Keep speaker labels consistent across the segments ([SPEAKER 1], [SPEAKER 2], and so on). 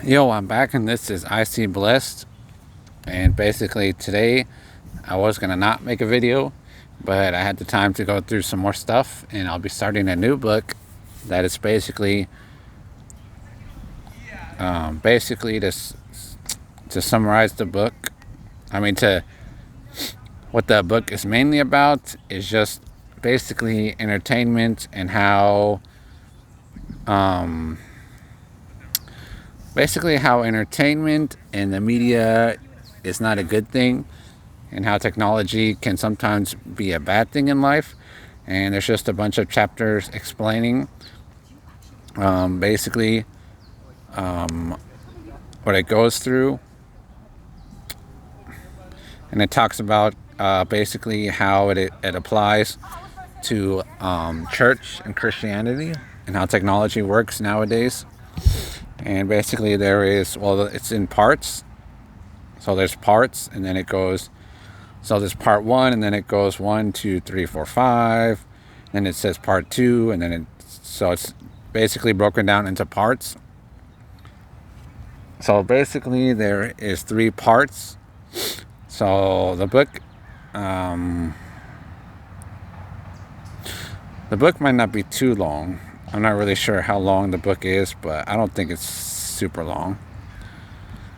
[SPEAKER 1] Yo, I'm back and this is IC Blessed. And basically, today I was gonna not make a video, but I had the time to go through some more stuff, and I'll be starting a new book that is basically to summarize the book. I mean, to what the book is mainly about is just basically entertainment and how how entertainment and the media is not a good thing, and how technology can sometimes be a bad thing in life. And there's just a bunch of chapters explaining basically what it goes through. And it talks about basically how it applies to church and Christianity and how technology works nowadays. And basically, it's in parts. So there's parts, and then it goes. So there's part one, and then it goes 1, 2, 3, 4, 5. Then it says part two, and then it's basically broken down into parts. So basically, there is 3 parts. So the book might not be too long. I'm not really sure how long the book is, but I don't think it's super long.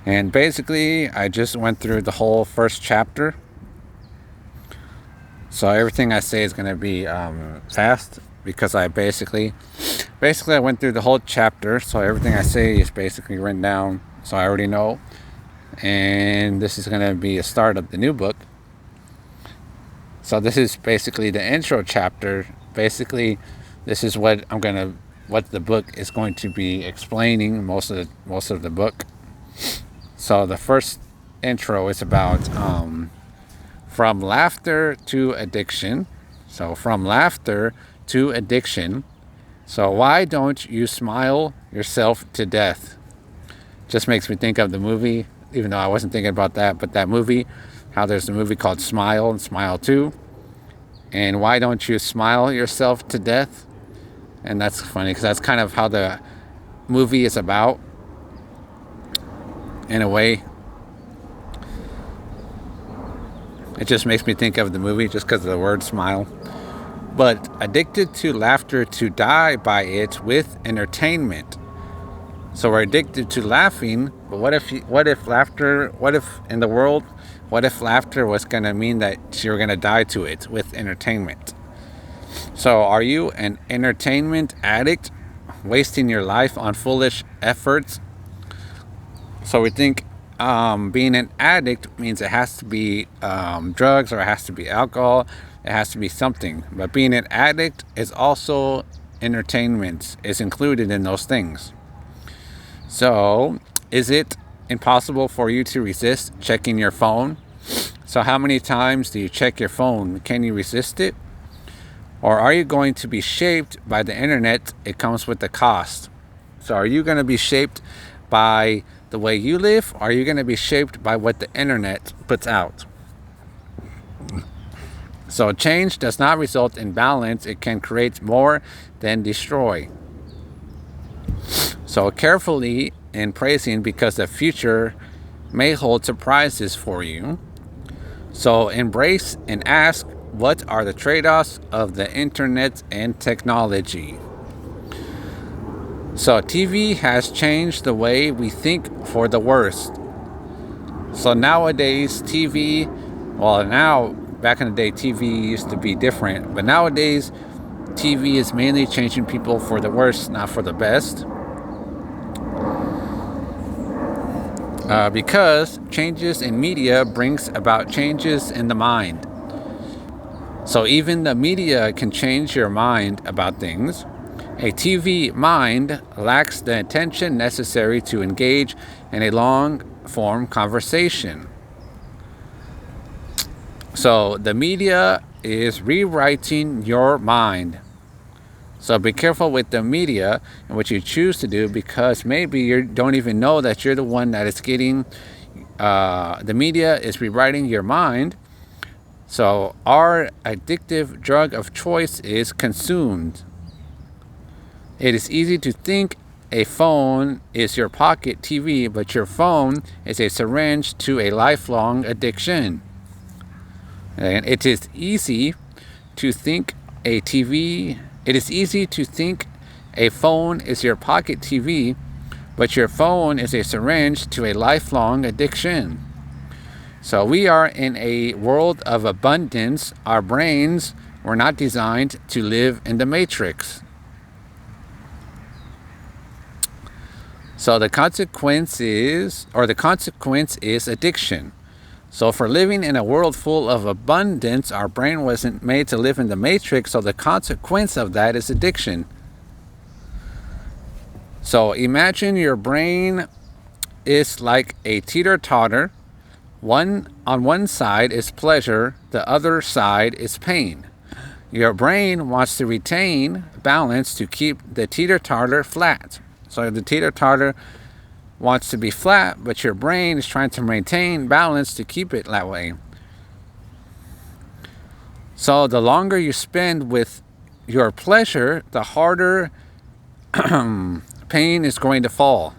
[SPEAKER 1] And basically, I just went through the whole first chapter. So everything I say is going to be fast, because I basically I went through the whole chapter. So everything I say is basically written down, so I already know. And this is going to be a start of the new book. So this is basically the intro chapter. Basically, this is what the book is going to be explaining most of the book. So the first intro is about from laughter to addiction. So from laughter to addiction. So why don't you smile yourself to death? Just makes me think of the movie, even though I wasn't thinking about that, but that movie, how there's a movie called Smile and Smile 2. And why don't you smile yourself to death? And that's funny, because that's kind of how the movie is about, in a way. It just makes me think of the movie just because of the word smile. But addicted to laughter to die by it with entertainment. So we're addicted to laughing, but what if laughter was going to mean that you're going to die to it with entertainment? So are you an entertainment addict, wasting your life on foolish efforts? So we think being an addict means it has to be drugs, or it has to be alcohol, it has to be something. But being an addict is also entertainment, is included in those things. So, is it impossible for you to resist checking your phone? So how many times do you check your phone? Can you resist it? Or are you going to be shaped by the internet? It comes with the cost. So are you going to be shaped by the way you live? Or are you going to be shaped by what the internet puts out? So change does not result in balance. It can create more than destroy. So carefully in praising, because the future may hold surprises for you. So embrace and ask, what are the trade-offs of the internet and technology? So TV has changed the way we think for the worst. So nowadays back in the day, TV used to be different, but nowadays TV is mainly changing people for the worst, not for the best. Because changes in media brings about changes in the mind. So even the media can change your mind about things. A TV mind lacks the attention necessary to engage in a long-form conversation. So the media is rewriting your mind. So be careful with the media and what you choose to do, because maybe you don't even know that you're the one that is getting, the media is rewriting your mind. So our addictive drug of choice is consumed. It is easy to think a phone is your pocket TV, but your phone is a syringe to a lifelong addiction. And it is easy to think a TV, it is easy to think a phone is your pocket TV, but your phone is a syringe to a lifelong addiction. So we are in a world of abundance. Our brains were not designed to live in the matrix. So the consequence is addiction. So for living in a world full of abundance, our brain wasn't made to live in the matrix, so the consequence of that is addiction. So imagine your brain is like a teeter-totter. On one side is pleasure, the other side is pain. Your brain wants to retain balance to keep the teeter-totter flat. So the teeter-totter wants to be flat, but your brain is trying to maintain balance to keep it that way. So the longer you spend with your pleasure, the harder pain is going to fall.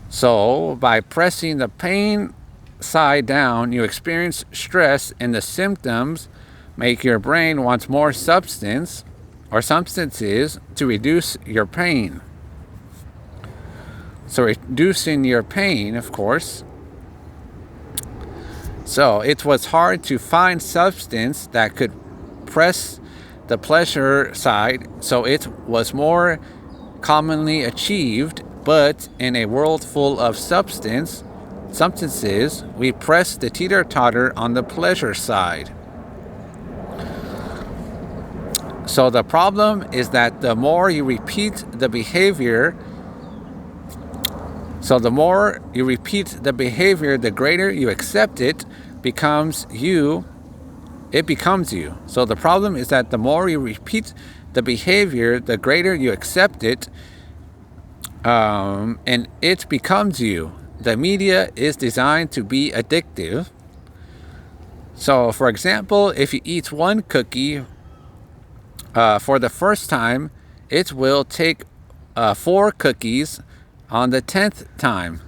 [SPEAKER 1] So by pressing the pain side down, you experience stress, and the symptoms make your brain want more substances to reduce your pain. So reducing your pain, of course. So it was hard to find substance that could press the pleasure side, so it was more commonly achieved. But in a world full of substances, we press the teeter-totter on the pleasure side. So the problem is that the more you repeat the behavior, the greater you accept it, becomes you. So the problem is that the more you repeat the behavior, the greater you accept it, and it becomes you. The media is designed to be addictive. So, for example, if you eat one cookie for the first time, it will take 4 cookies on the 10th time.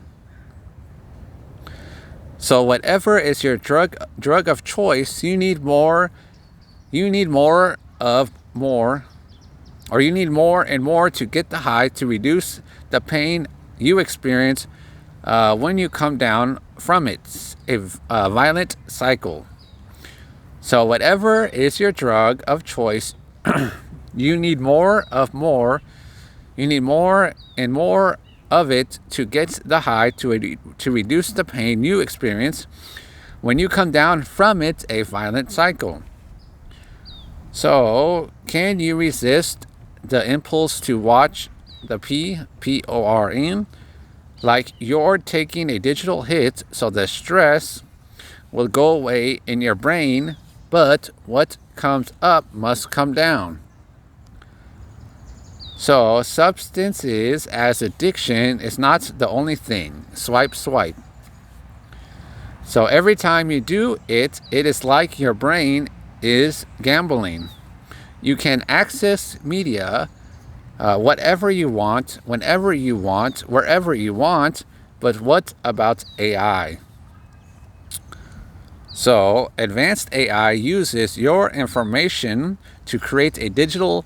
[SPEAKER 1] So whatever is your drug of choice, you need more and more to get the high, to reduce the pain you experience when you come down from it. A violent cycle. So whatever is your drug of choice, you need more and more of it to get the high, to reduce the pain you experience when you come down from it. A violent cycle. So can you resist the impulse to watch the porn? Like you're taking a digital hit, so the stress will go away in your brain, but what comes up must come down. So substances as addiction is not the only thing. Swipe. So every time you do it, it is like your brain is gambling. You can access media whatever you want, whenever you want, wherever you want, but what about AI? So advanced AI uses your information to create a digital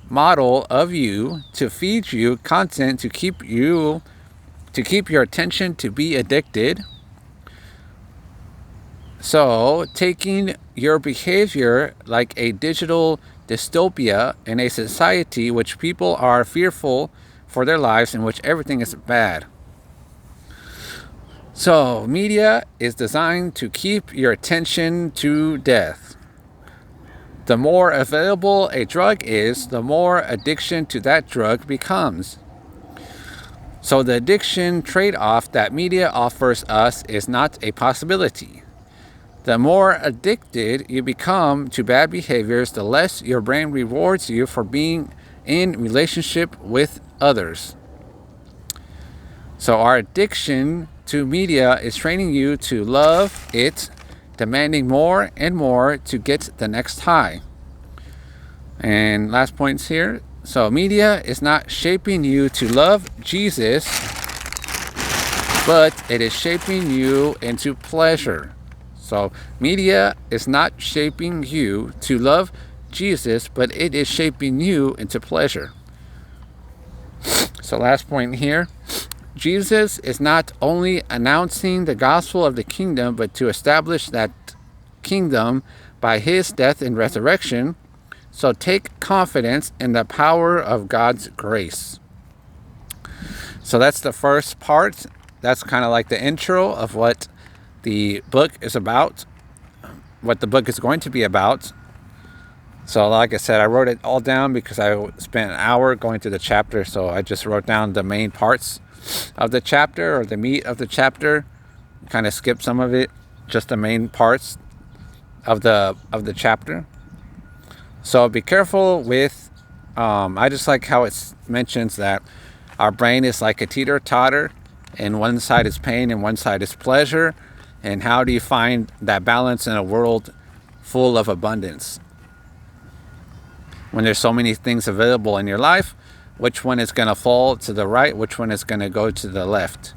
[SPEAKER 1] model of you, to feed you content, to keep your attention, to be addicted. So taking your behavior like a digital dystopia in a society which people are fearful for their lives, in which everything is bad. So media is designed to keep your attention to death. The more available a drug is, the more addiction to that drug becomes. So the addiction trade-off that media offers us is not a possibility. The more addicted you become to bad behaviors, the less your brain rewards you for being in relationship with others. So our addiction to media is training you to love it, demanding more and more to get the next high. And last points here. So media is not shaping you to love Jesus, but it is shaping you into pleasure. So media is not shaping you to love Jesus, but it is shaping you into pleasure. So last point here. Jesus is not only announcing the gospel of the kingdom, but to establish that kingdom by his death and resurrection. So take confidence in the power of God's grace. So that's the first part. That's kind of like the intro of what the book is about, what the book is going to be about. So like I said, I wrote it all down because I spent an hour going through the chapter. So I just wrote down the main parts of the chapter, or the meat of the chapter. Kind of skipped some of it, just the main parts of the chapter. So be careful with, I just like how it mentions that our brain is like a teeter-totter, and one side is pain and one side is pleasure. And how do you find that balance in a world full of abundance? When there's so many things available in your life, which one is going to fall to the right? Which one is going to go to the left?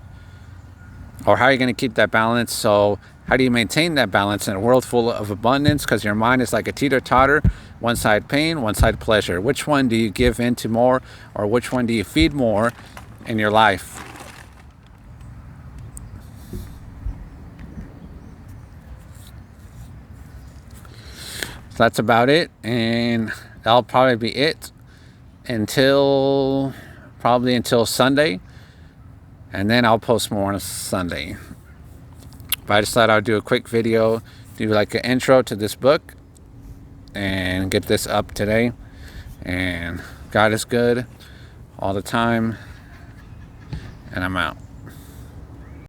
[SPEAKER 1] Or how are you going to keep that balance? So how do you maintain that balance in a world full of abundance? Because your mind is like a teeter-totter. One side pain, one side pleasure. Which one do you give into more, or which one do you feed more in your life? So that's about it. And that'll probably be it until Sunday. And then I'll post more on Sunday. But I just thought I'd do a quick video, do like an intro to this book, and get this up today. And God is good all the time. And I'm out.